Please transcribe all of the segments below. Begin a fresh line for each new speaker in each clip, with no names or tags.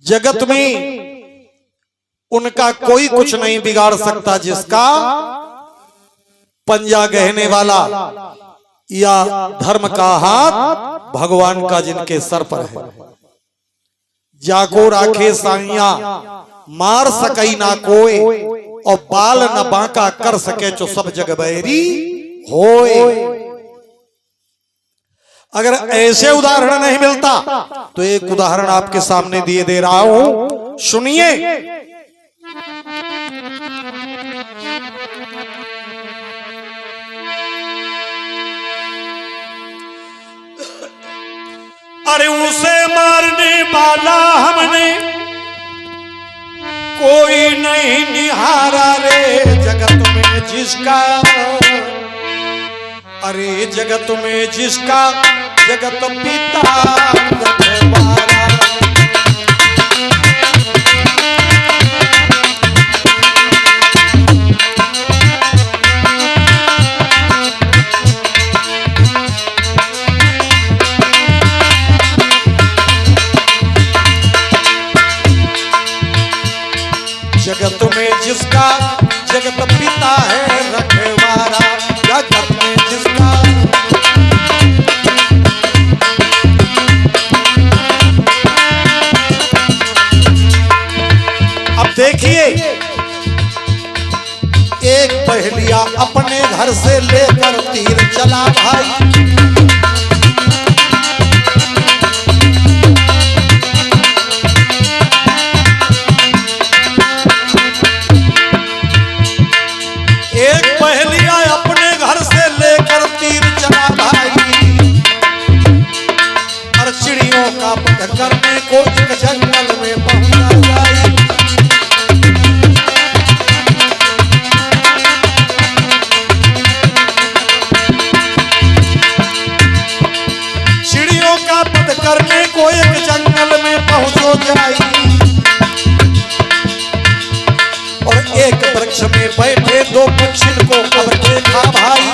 जगत में उनका कोई कुछ नहीं बिगाड़ सकता जिसका पंजा गहने वाला या धर्म का हाथ भगवान का जिनके सर पर है। जाको राखे साइया मार सकई ना कोई और बाल न बांका कर सके जो सब जग बैरी होए। अगर ऐसे उदाहरण नहीं मिलता तो एक उदाहरण आपके सामने दिए दे रहा हूं, सुनिए। अरे उसे मारने वाला हमने कोई नहीं निहारा रे जगत में जिसका, अरे जगत में जिसका जगत पिता रखवाला। जगत में जिसका जगत पिता है रखवाला, जगत में जिसका। अब देखिए, एक पहलिया अपने घर से लेकर तीर चला भाई। करने को एक जंगल में पहुंचा जाए। चिड़ियों का पद करने को एक जंगल में पहुंचो जाए और एक वृक्ष में बैठे दो पक्षी को अब देखा भाई।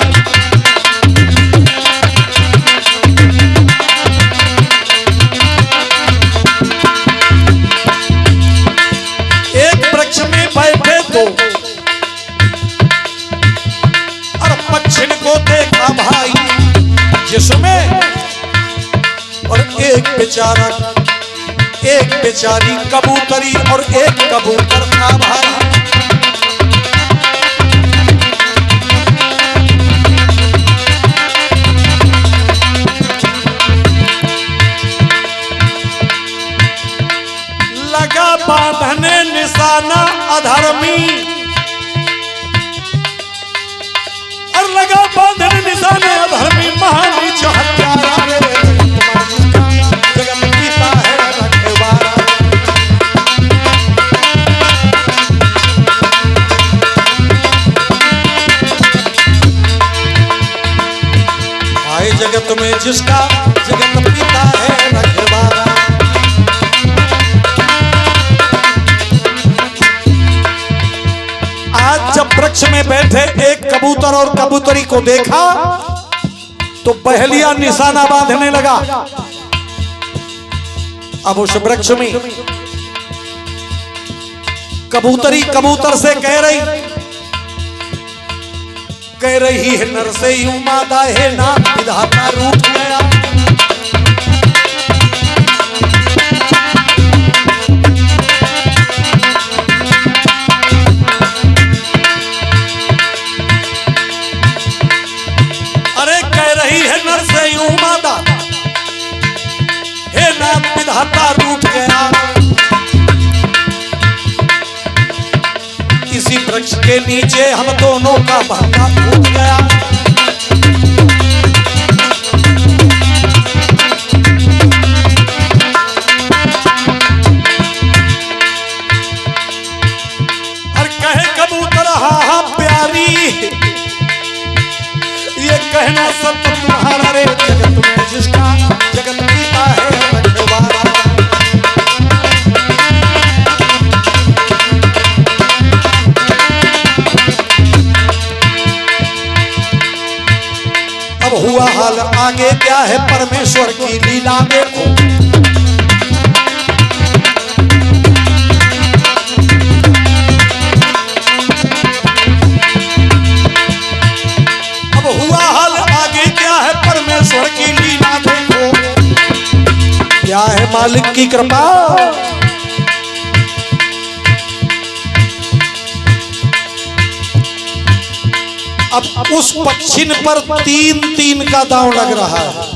और पक्षी को देखा भाई जिसमें और एक बेचारी कबूतरी और एक कबूतर था भाई। लगा बांधने निशाना अधर्मी, और लगा बांधने निशाने अधर्मी महानीच हत्यारा रे जगत पिता है रखवाला। आए जगत में जिसका जगत पिता है रखवाला। जब वृक्ष में बैठे एक कबूतर और कबूतरी को देखा तो पहलिया निशाना बांधने लगा। अब उस वृक्ष में कबूतरी कबूतर से कह रही है नर से यूं मादा है ना विधाता रूठ गया। विधाता रूठ गया। इसी वृक्ष के नीचे हम दोनों का बहना फूट गया। और कहे कबूतर हा प्यारी, ये कहना सब तुम्हारा रे जगत में जिसका जगत पिता है रखवाला। अब हुआ हाल आगे क्या है परमेश्वर की लीला देखो। क्या है मालिक की कृपा। अब उस पक्षिन पर 3-3 का दांव लग रहा है।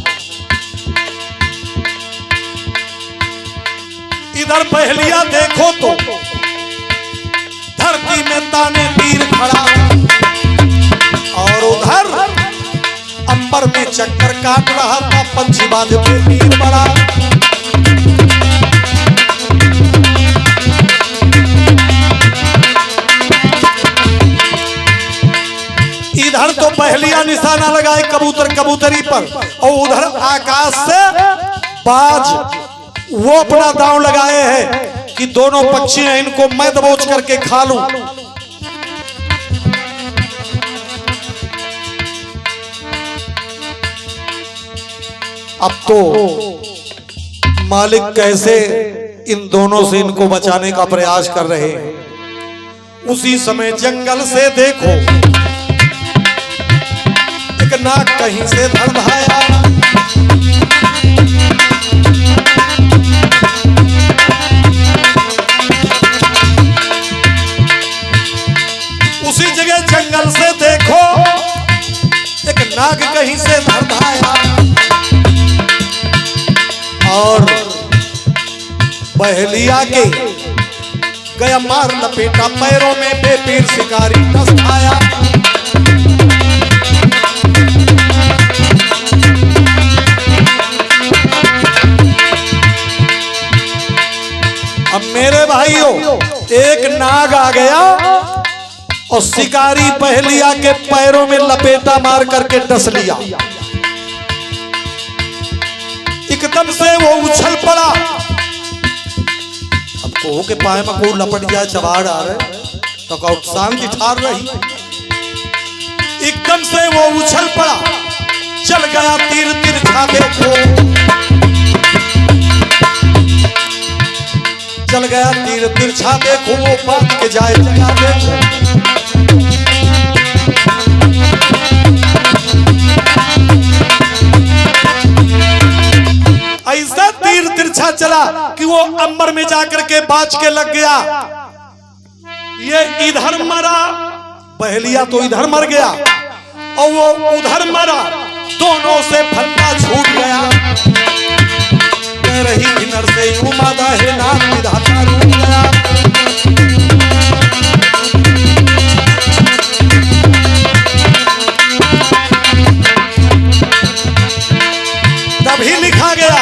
इधर पहलिया देखो तो धरती में ताने तीर खड़ा, और उधर अंबर में चक्कर काट रहा था पंछी बाज पे तीर बड़ा। इधर तो पहलिया निशाना लगाए कबूतर कबूतरी पर, और उधर आकाश से बाज वो अपना दांव लगाए हैं कि दोनों पक्षी हैं, इनको मैं दबोच करके खा लूं। अब तो मालिक कैसे इन दोनों से इनको बचाने का प्रयास कर रहे हैं। उसी समय जंगल से देखो एक नाग कहीं से धड़धाया, उसी जगह जंगल से देखो एक नाग कहीं से धड़धाया, और पहलिया के गया मार लपेटा, पैरों में बेपीर शिकारी डस आया। अब मेरे भाइयों, एक नाग आ गया और शिकारी पहलिया के पैरों में लपेटा मार करके डस लिया। एकदम से वो उछल पड़ा। अब को के पाए में को लपट जाए चबाड़ आ रहे तो का शांति ठार रही। एकदम से वो उछल पड़ा, चल गया तीर तिरछा देखो, चल गया तीर तिरछा देखो, वो बात के जाए जगह देखो। ऐसा तीर तिरछा चला कि वो अंबर में जाकर के बाज के लग गया। ये इधर मरा, पहलिया तो इधर मर गया, और वो उधर मरा, दोनों से फंदा छूट गया। कह रही किन्नर से यूं मादा है नाग विधाता रूठ गया। तभी लिखा गया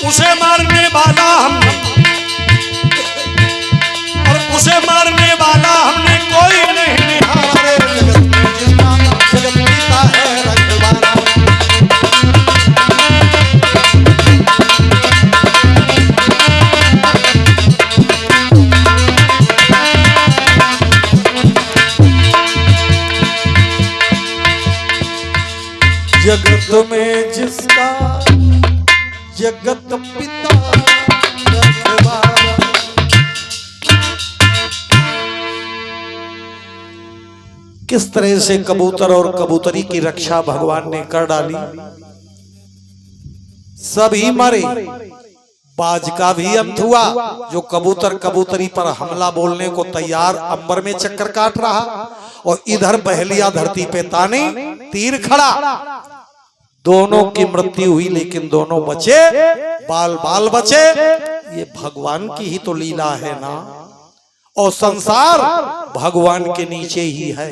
उसे मारने वाला हमने, और उसे मारने वाला हमने कोई नहीं निहारे, जगत में जिसका जगत पिता है रखवाला। जगत में जिसका जगत पिता रखवाला। किस तरह से कबूतर और कबूतरी की रक्षा भगवान ने कर डाली। सभी मरे, बाज का भी अंत हुआ। जो कबूतर कबूतरी पर हमला बोलने को तैयार अंबर में चक्कर काट रहा, और इधर पहलिया धरती पे ताने तीर खड़ा। दोनों की मृत्यु हुई, लेकिन दोनों बचे, बाल बाल बचे। ये भगवान की ही तो लीला है ना, और संसार भगवान के नीचे ही है।